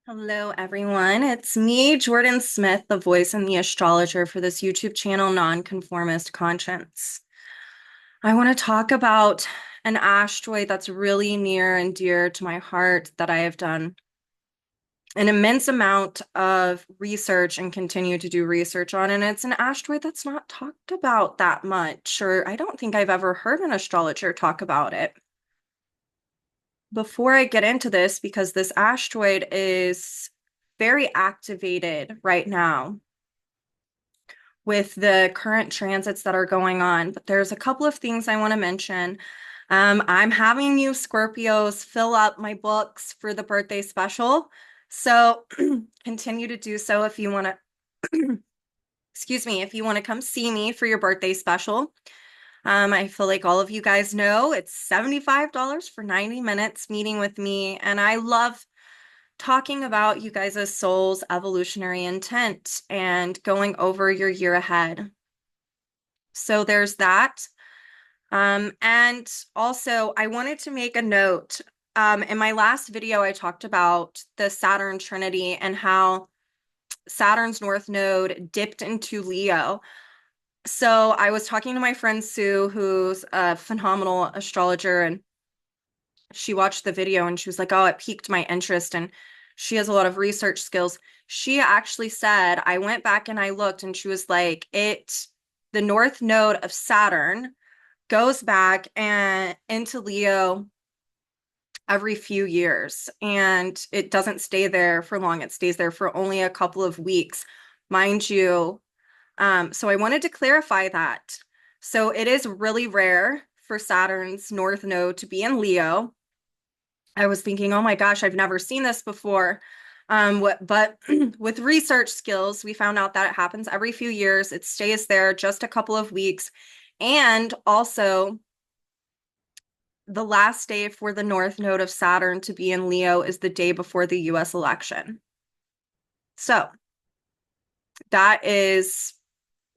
Hello, everyone. It's me, Jordyn Smith, the voice and the astrologer for this YouTube channel, Nonconformist Conscience. I want to talk about an asteroid that's really near and dear to my heart that I have done an immense amount of research and continue to do research on. And it's an asteroid that's not talked about that much, or I don't think I've ever heard an astrologer talk about it. Before I get into this, because this asteroid is very activated right now with the current transits that are going on, but there's a couple of things I want to mention. I'm having you Scorpios fill up my books for the birthday special. So continue to do so if you want to, excuse me, if you want to come see me for your birthday special. I feel like all of you guys know it's $75 for 90 minutes meeting with me, and I love talking about you guys' soul's evolutionary intent and going over your year ahead. So there's that. And also, I wanted to make a note. In my last video, I talked about the Saturn Trinity and how Saturn's North Node dipped into Leo. So I was talking to my friend Sue, who's a phenomenal astrologer, and she watched the video and she was like, oh, it piqued my interest. And she has a lot of research skills. She actually said, I went back and I looked, and she was like, the North Node of Saturn goes back and into Leo every few years, and it doesn't stay there for long. It stays there for only a couple of weeks, mind you. So I wanted to clarify that. So it is really rare for Saturn's North Node to be in Leo. I was thinking, oh my gosh, I've never seen this before. But with research skills, we found out that it happens every few years. It stays there just a couple of weeks. And also, the last day for the North Node of Saturn to be in Leo is the day before the US election. So that is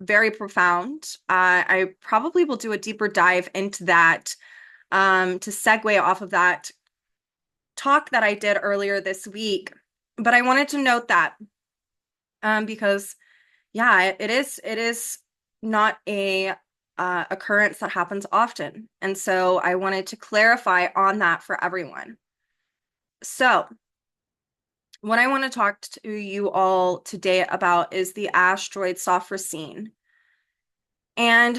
very profound. I probably will do a deeper dive into that to segue off of that talk that I did earlier this week. But I wanted to note that because, yeah, it is not a occurrence that happens often. And so I wanted to clarify on that for everyone. So what I want to talk to you all today about is the asteroid Sophrosyne. And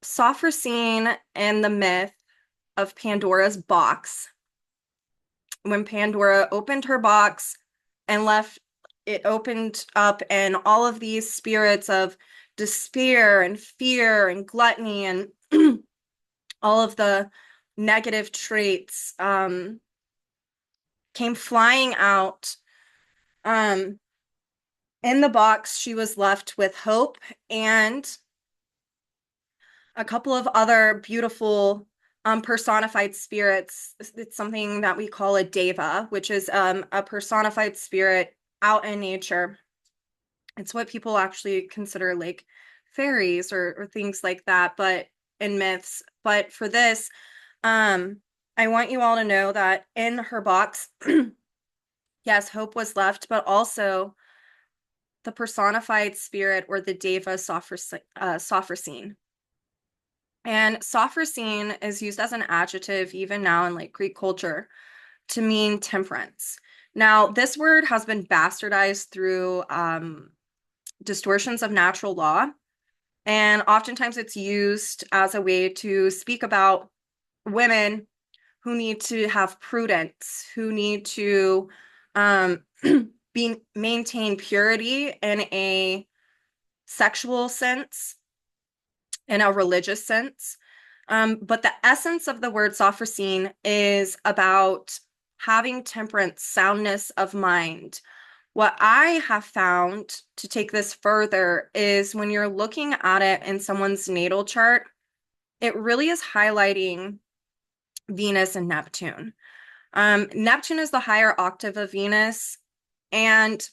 Sophrosyne and the myth of Pandora's box. When Pandora opened her box and left, it opened up, and all of these spirits of despair and fear and gluttony and all of the negative traits came flying out. In the box, she was left with hope and a couple of other beautiful personified spirits. It's something that we call a deva, which is a personified spirit out in nature. It's what people actually consider like fairies or things like that, but in myths. But for this, I want you all to know that in her box, yes, hope was left, but also the personified spirit or the deva Sophrosyne. And Sophrosyne is used as an adjective even now in like Greek culture to mean temperance. Now, this word has been bastardized through distortions of natural law, and oftentimes it's used as a way to speak about women who need to have prudence, who need to maintain purity in a sexual sense, in a religious sense. But the essence of the word Sophrosyne is about having temperance, soundness of mind. What I have found to take this further is when you're looking at it in someone's natal chart, it really is highlighting Venus and Neptune. Neptune is the higher octave of Venus, and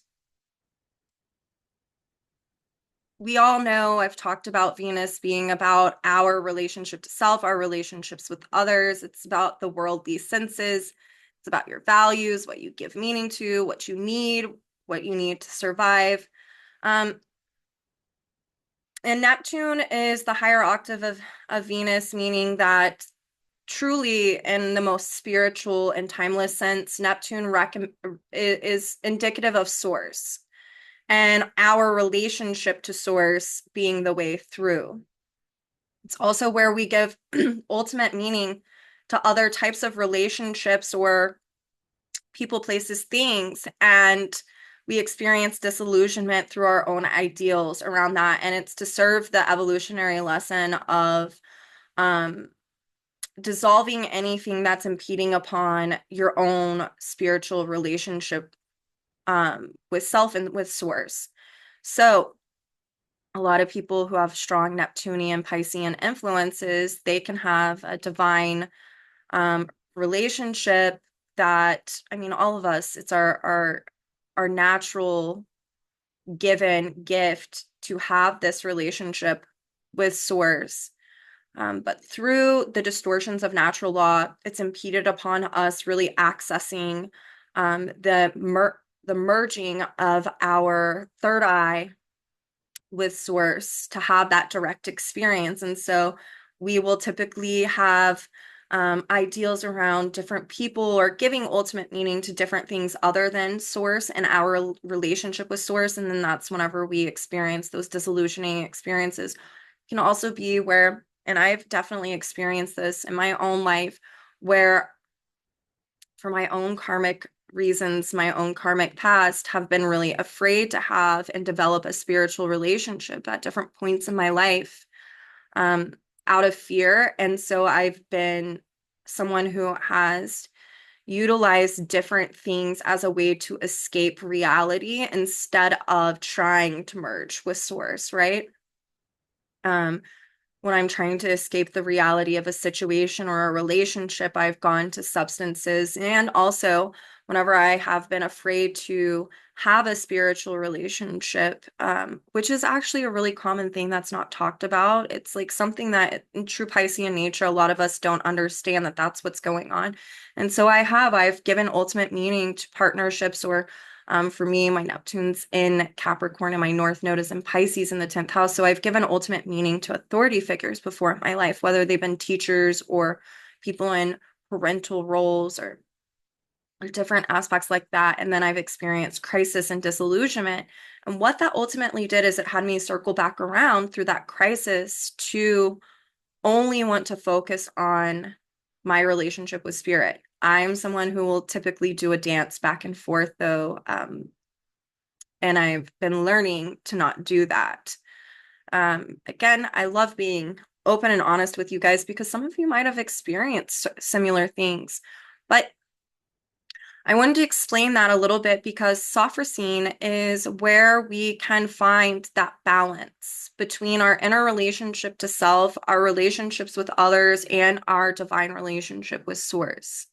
we all know I've talked about Venus being about our relationship to self, our relationships with others. It's about the worldly senses, It's about your values, what you give meaning to, what you need to survive. And Neptune is the higher octave of Venus, meaning that truly, in the most spiritual and timeless sense, Neptune is indicative of Source and our relationship to Source being the way through. It's also where we give ultimate meaning to other types of relationships or people, places, things, and we experience disillusionment through our own ideals around that. And it's to serve the evolutionary lesson of dissolving anything that's impeding upon your own spiritual relationship with self and with Source. So a lot of people who have strong Neptunian, Piscean influences, they can have a divine relationship that, I mean, all of us, it's our natural given gift to have this relationship with Source. But through the distortions of natural law, it's impeded upon us really accessing the merging of our third eye with Source to have that direct experience. And so we will typically have ideals around different people or giving ultimate meaning to different things other than Source and our relationship with Source. And then that's whenever we experience those disillusioning experiences. It can also be where, and I've definitely experienced this in my own life, where for my own karmic reasons, my own karmic past, have been really afraid to have and develop a spiritual relationship at different points in my life, out of fear. And so I've been someone who has utilized different things as a way to escape reality instead of trying to merge with Source, right? When I'm trying to escape the reality of a situation or a relationship, I've gone to substances. And also, whenever I have been afraid to have a spiritual relationship, which is actually a really common thing that's not talked about. It's like something that in true Piscean nature, a lot of us don't understand that that's what's going on. And so I've given ultimate meaning to partnerships or for me, my Neptune's in Capricorn and my North Node is in Pisces in the 10th house. So I've given ultimate meaning to authority figures before in my life, whether they've been teachers or people in parental roles or different aspects like that. And then I've experienced crisis and disillusionment. And what that ultimately did is it had me circle back around through that crisis to only want to focus on my relationship with spirit. I'm someone who will typically do a dance back and forth, though, and I've been learning to not do that. Again, I love being open and honest with you guys because some of you might have experienced similar things, but I wanted to explain that a little bit because Sophrosyne is where we can find that balance between our inner relationship to self, our relationships with others, and our divine relationship with Source.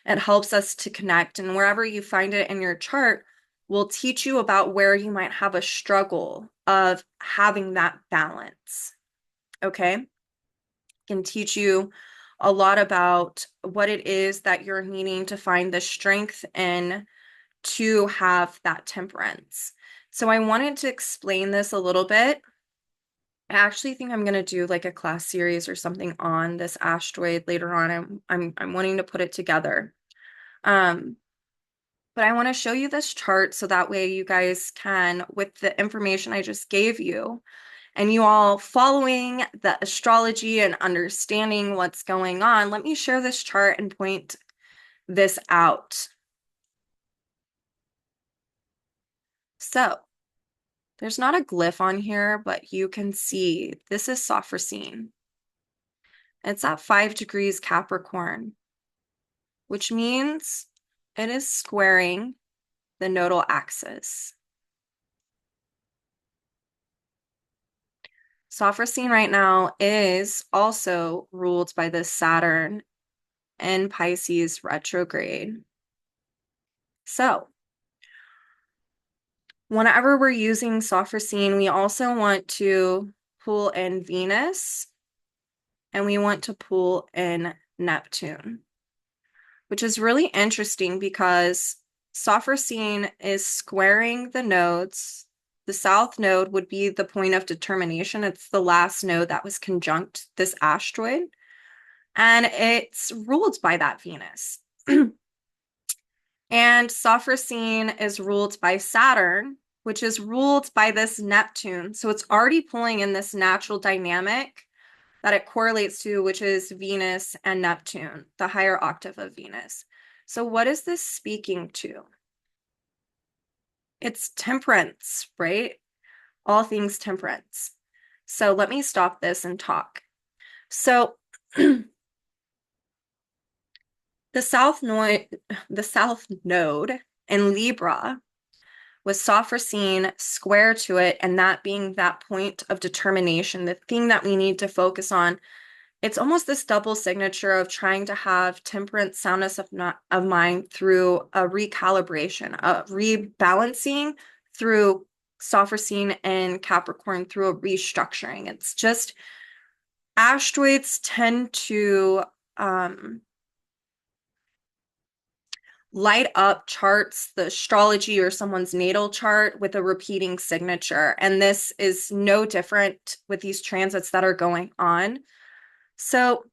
It helps us to connect, and wherever you find it in your chart will teach you about where you might have a struggle of having that balance. Okay? Can teach you a lot about what it is that you're needing to find the strength in to have that temperance. So I wanted to explain this a little bit. I actually think I'm going to do like a class series or something on this asteroid later on. I'm wanting to put it together. But I want to show you this chart so that way you guys can, with the information I just gave you, and you all following the astrology and understanding what's going on, let me share this chart and point this out. So there's not a glyph on here, but you can see this is Sophrosyne. It's at 5 degrees Capricorn, which means it is squaring the nodal axis. Sophrosyne right now is also ruled by this Saturn in Pisces retrograde. So whenever we're using Sophrosyne, we also want to pull in Venus and we want to pull in Neptune. which is really interesting because Sophrosyne is squaring the nodes. The south node would be the point of determination. It's the last node that was conjunct this asteroid, and it's ruled by that Venus. And Sophrosyne is ruled by Saturn, which is ruled by this Neptune. So it's already pulling in this natural dynamic that it correlates to, which is Venus and Neptune, the higher octave of Venus. So what is this speaking to? It's temperance, right? All things temperance. So let me stop this and talk. So the south node in Libra with Sophrosyne square to it, and that being that point of determination, the thing that we need to focus on. It's almost this double signature of trying to have temperance, soundness of mind through a recalibration, a rebalancing through Sophrosyne and Capricorn through a restructuring. It's just asteroids tend to light up charts, the astrology or someone's natal chart with a repeating signature. And this is no different with these transits that are going on. So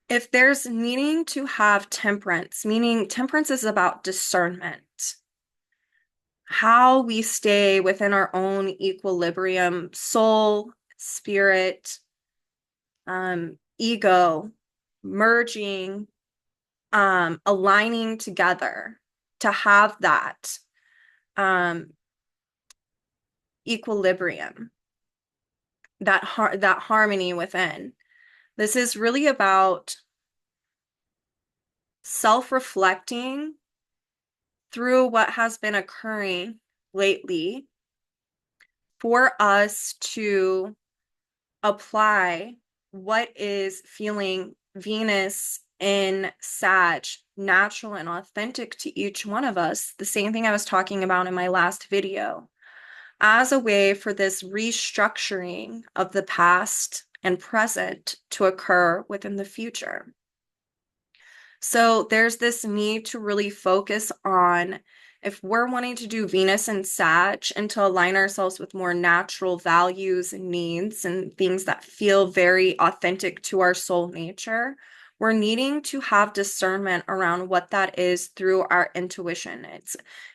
if there's needing to have temperance, meaning temperance is about discernment, how we stay within our own equilibrium, soul, spirit, ego, merging, aligning together to have that equilibrium, that harmony within. This is really about self-reflecting through what has been occurring lately for us to apply what is feeling Venus in Sag, natural and authentic to each one of us, the same thing I was talking about in my last video, as a way for this restructuring of the past and present to occur within the future. So there's this need to really focus on, if we're wanting to do Venus and Sag and to align ourselves with more natural values and needs and things that feel very authentic to our soul nature, we're needing to have discernment around what that is through our intuition.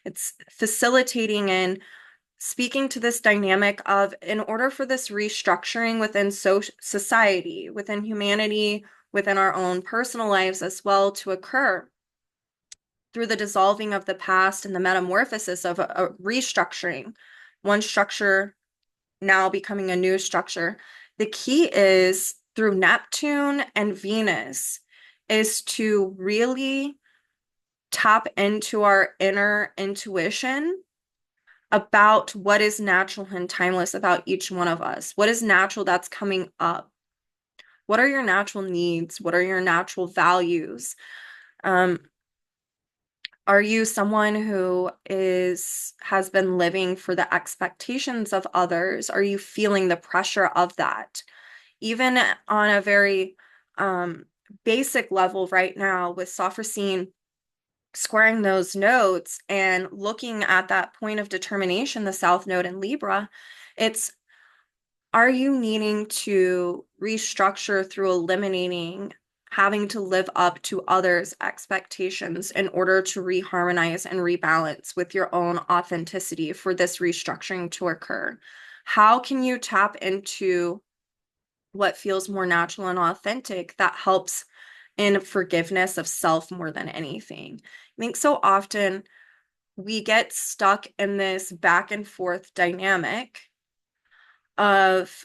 It's facilitating and speaking to this dynamic of, in order for this restructuring within society, within humanity, within our own personal lives as well to occur through the dissolving of the past and the metamorphosis of a restructuring, one structure now becoming a new structure. The key is through Neptune and Venus is to really tap into our inner intuition about what is natural and timeless about each one of us. What is natural that's coming up? What are your natural needs? What are your natural values? Are you someone who has been living for the expectations of others? Are you feeling the pressure of that? Even on a very basic level right now with Sophrosyne squaring those nodes and looking at that point of determination, the South Node in Libra, are you needing to restructure through eliminating having to live up to others' expectations in order to reharmonize and rebalance with your own authenticity for this restructuring to occur? How can you tap into what feels more natural and authentic that helps in forgiveness of self more than anything? I think so often we get stuck in this back and forth dynamic of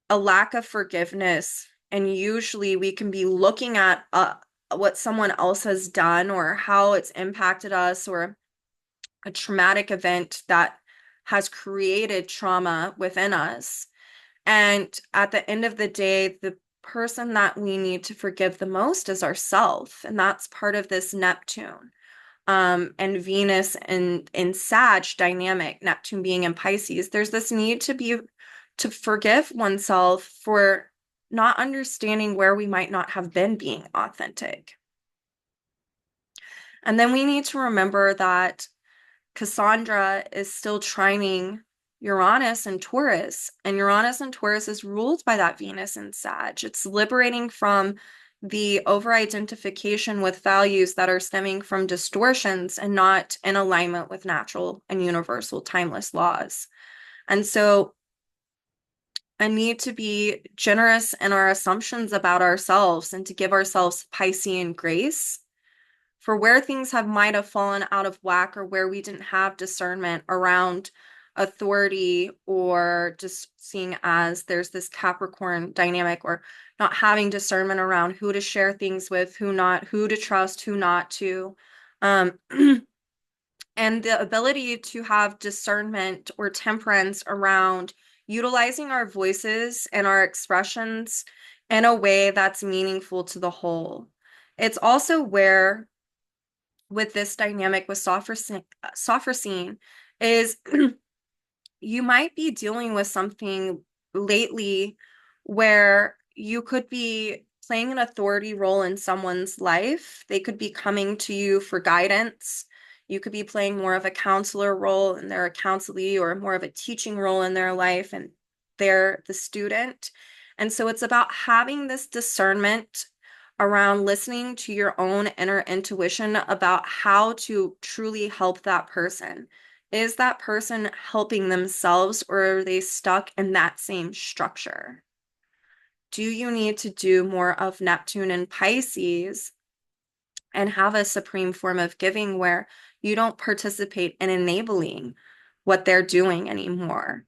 a lack of forgiveness, and usually we can be looking at what someone else has done or how it's impacted us, or a traumatic event that has created trauma within us. And at the end of the day, the person that we need to forgive the most is ourself. And that's part of this Neptune and Venus in Sag dynamic, Neptune being in Pisces. There's this need to forgive oneself for not understanding where we might not have been being authentic. And then we need to remember that Cassandra is still trining Uranus and Taurus, and Uranus and Taurus is ruled by that Venus and Sag. It's liberating from the over-identification with values that are stemming from distortions and not in alignment with natural and universal timeless laws. And so a need to be generous in our assumptions about ourselves and to give ourselves Piscean grace for where things might have fallen out of whack or where we didn't have discernment around authority, or just seeing as there's this Capricorn dynamic, or not having discernment around who to share things with, who not, who to trust, who not to. And the ability to have discernment or temperance around utilizing our voices and our expressions in a way that's meaningful to the whole. It's also where, with this dynamic with Sophrosyne, is you might be dealing with something lately where you could be playing an authority role in someone's life. They could be coming to you for guidance. You could be playing more of a counselor role and they're a counselee, or more of a teaching role in their life and they're the student. And so it's about having this discernment around listening to your own inner intuition about how to truly help that person. Is that person helping themselves, or are they stuck in that same structure? Do you need to do more of Neptune and Pisces and have a supreme form of giving where you don't participate in enabling what they're doing anymore?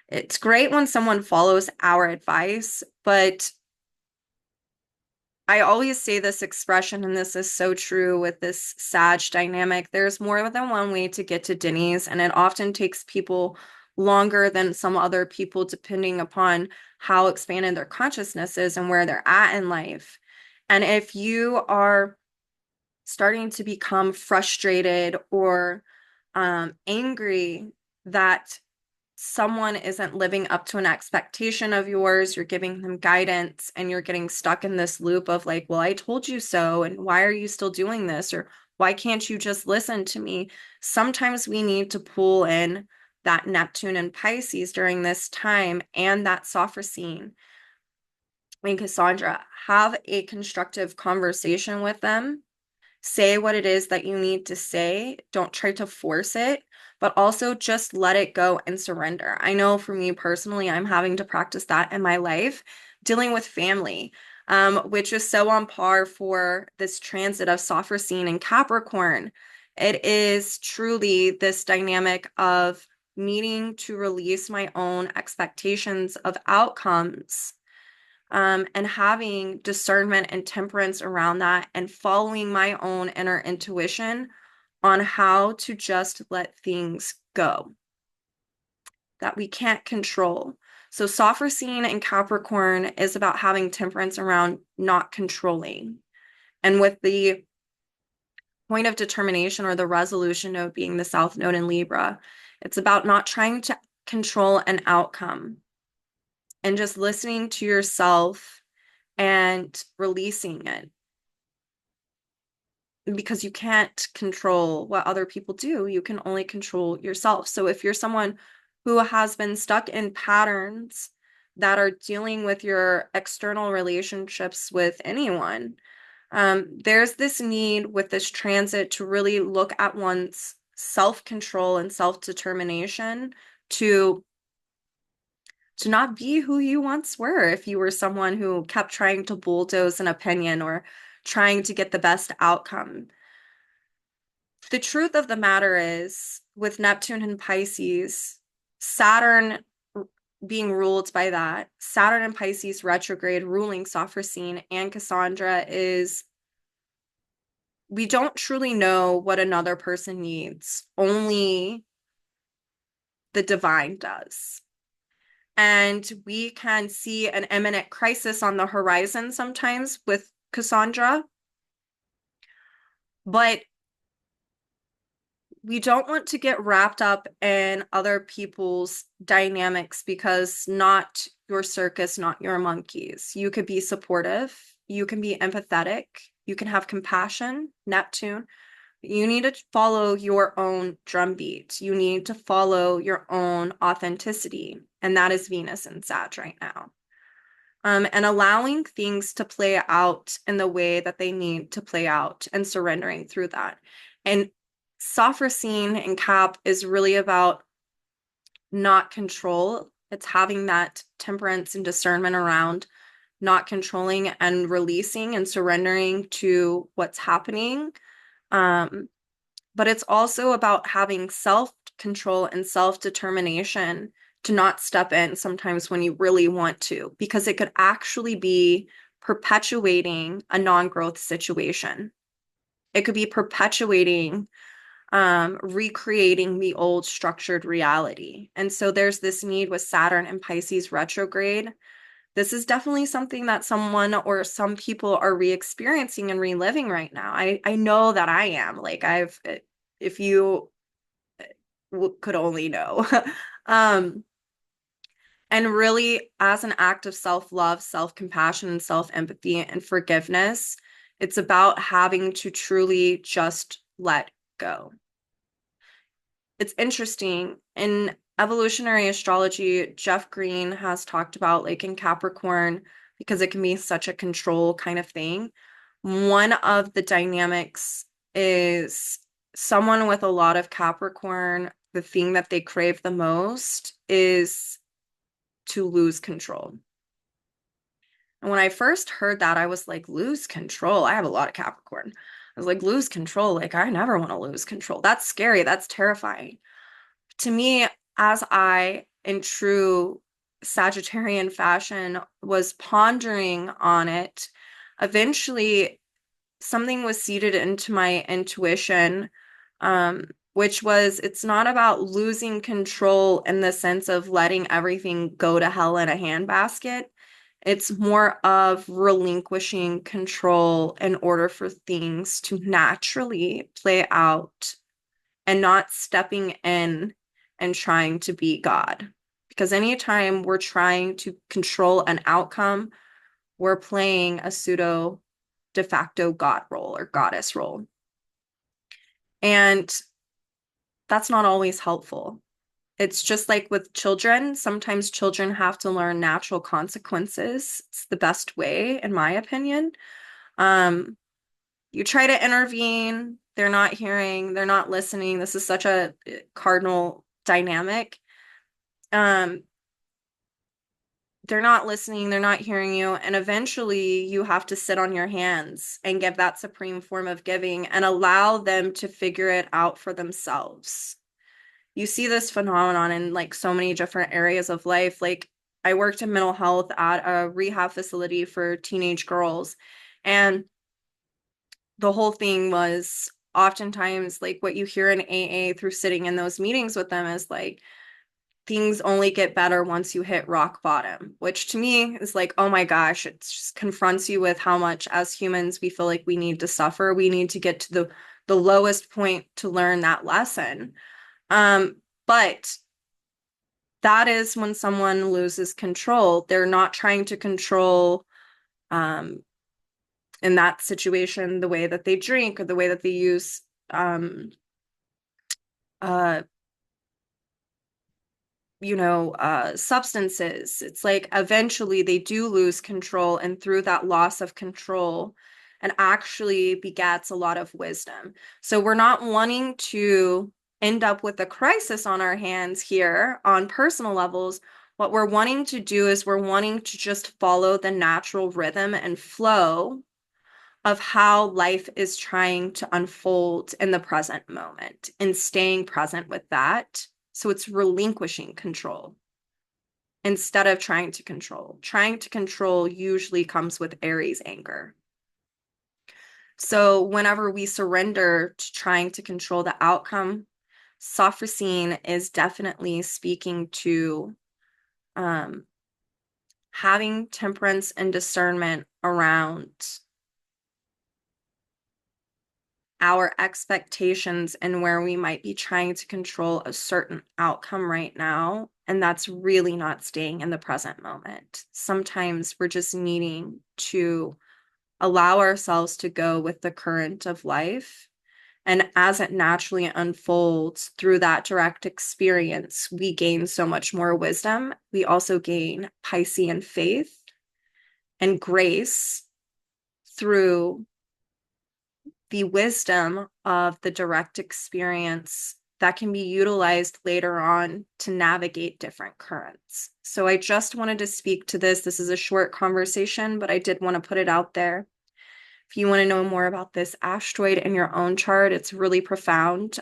It's great when someone follows our advice, but I always say this expression, and this is so true with this Sag dynamic. There's more than one way to get to Denny's, and it often takes people longer than some other people, depending upon how expanded their consciousness is and where they're at in life. And if you are starting to become frustrated or angry that someone isn't living up to an expectation of yours, you're giving them guidance, and you're getting stuck in this loop of like, well, I told you so, and why are you still doing this? Or why can't you just listen to me? Sometimes we need to pull in that Neptune and Pisces during this time, and that Sophrosyne and Cassandra. Have a constructive conversation with them. Say what it is that you need to say. Don't try to force it, but also just let it go and surrender. I know for me personally, I'm having to practice that in my life, dealing with family, which is so on par for this transit of Sophrosyne and Capricorn. It is truly this dynamic of needing to release my own expectations of outcomes, and having discernment and temperance around that, and following my own inner intuition on how to just let things go that we can't control. So Sophrosyne and Capricorn is about having temperance around not controlling. And with the point of determination, or the resolution node, being the South Node in Libra, it's about not trying to control an outcome and just listening to yourself and releasing it, because you can't control what other people do. You can only control yourself. So if you're someone who has been stuck in patterns that are dealing with your external relationships with anyone, there's this need with this transit to really look at one's self-control and self-determination to not be who you once were. If you were someone who kept trying to bulldoze an opinion or trying to get the best outcome. The truth of the matter is, with Neptune and Pisces, Saturn being ruled by that, Saturn and Pisces retrograde ruling Sophrosyne and Cassandra, is we don't truly know what another person needs. Only the divine does. And we can see an imminent crisis on the horizon sometimes with Cassandra, but we don't want to get wrapped up in other people's dynamics because not your circus, not your monkeys. You could be supportive, you can be empathetic, you can have compassion, Neptune. You need to follow your own drumbeat. You need to follow your own authenticity. And that is Venus in Sag right now. And allowing things to play out in the way that they need to play out and surrendering through that. And Sophrosyne and Cap is really about not control. It's having that temperance and discernment around not controlling and releasing and surrendering to what's happening. But it's also about having self-control and self-determination to not step in sometimes when you really want to, because it could actually be perpetuating a non-growth situation. It could be perpetuating, recreating the old structured reality. And so there's this need with Saturn and Pisces retrograde. This is definitely something that someone or some people are re-experiencing and reliving right now. I know that I am. Like if you could only know. um, and really, as an act of self-love, self-compassion, and self-empathy and forgiveness, it's about having to truly just let go. It's interesting. In evolutionary astrology, Jeff Green has talked about, like in Capricorn, because it can be such a control kind of thing. One of the dynamics is someone with a lot of Capricorn, the thing that they crave the most is to lose control. And when I first heard that, I was like, lose control. I have a lot of Capricorn. I was like, lose control. Like, I never want to lose control. That's scary. That's terrifying. To me, as I, in true Sagittarian fashion, was pondering on it, eventually something was seeded into my intuition, which was it's not about losing control in the sense of letting everything go to hell in a handbasket. It's more of relinquishing control in order for things to naturally play out and not stepping in and trying to be God. Because anytime we're trying to control an outcome, we're playing a pseudo de facto God role or goddess role. And that's not always helpful. It's just like with children. Sometimes children have to learn natural consequences. It's the best way, in my opinion. You try to intervene, they're not hearing, they're not listening. This is such a cardinal dynamic. Um, they're not listening, they're not hearing you, and eventually you have to sit on your hands and give that supreme form of giving and allow them to figure it out for themselves. You see this phenomenon in like so many different areas of life. Like I worked in mental health at a rehab facility for teenage girls, and the whole thing was oftentimes like what you hear in AA through sitting in those meetings with them is like things only get better once you hit rock bottom, which to me is like, oh my gosh, it just confronts you with how much as humans we feel like we need to suffer. We need to get to the lowest point to learn that lesson. But that is when someone loses control. They're not trying to control in that situation the way that they drink or the way that they use uh substances. It's like eventually they do lose control, and through that loss of control, and actually begets a lot of wisdom. So we're not wanting to end up with a crisis on our hands here on personal levels. What we're wanting to do is we're wanting to just follow the natural rhythm and flow of how life is trying to unfold in the present moment and staying present with that. So it's relinquishing control instead of trying to control. Trying to control usually comes with Aries anger. So whenever we surrender to trying to control the outcome, Sophrosyne is definitely speaking to having temperance and discernment around our expectations and where we might be trying to control a certain outcome right now. And that's really not staying in the present moment. Sometimes we're just needing to allow ourselves to go with the current of life. And as it naturally unfolds through that direct experience, we gain so much more wisdom. We also gain Piscean faith and grace through the wisdom of the direct experience that can be utilized later on to navigate different currents. So I just wanted to speak to this. This is a short conversation, but I did want to put it out there. If you want to know more about this asteroid in your own chart, it's really profound.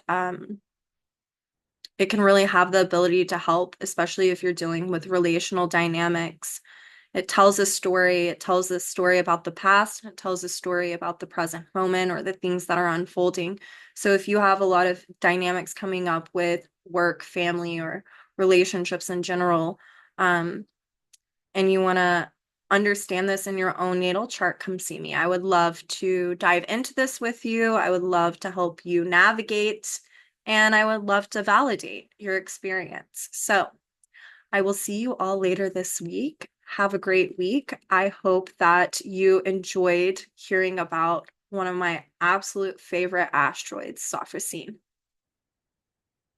It can really have the ability to help, especially if you're dealing with relational dynamics. It tells a story. It tells a story about the past. It tells a story about the present moment or the things that are unfolding. So if you have a lot of dynamics coming up with work, family, or relationships in general, and you want to understand this in your own natal chart, come see me. I would love to dive into this with you. I would love to help you navigate, and I would love to validate your experience. So I will see you all later this week. Have a great week. I hope that you enjoyed hearing about one of my absolute favorite asteroids, Sophrosyne.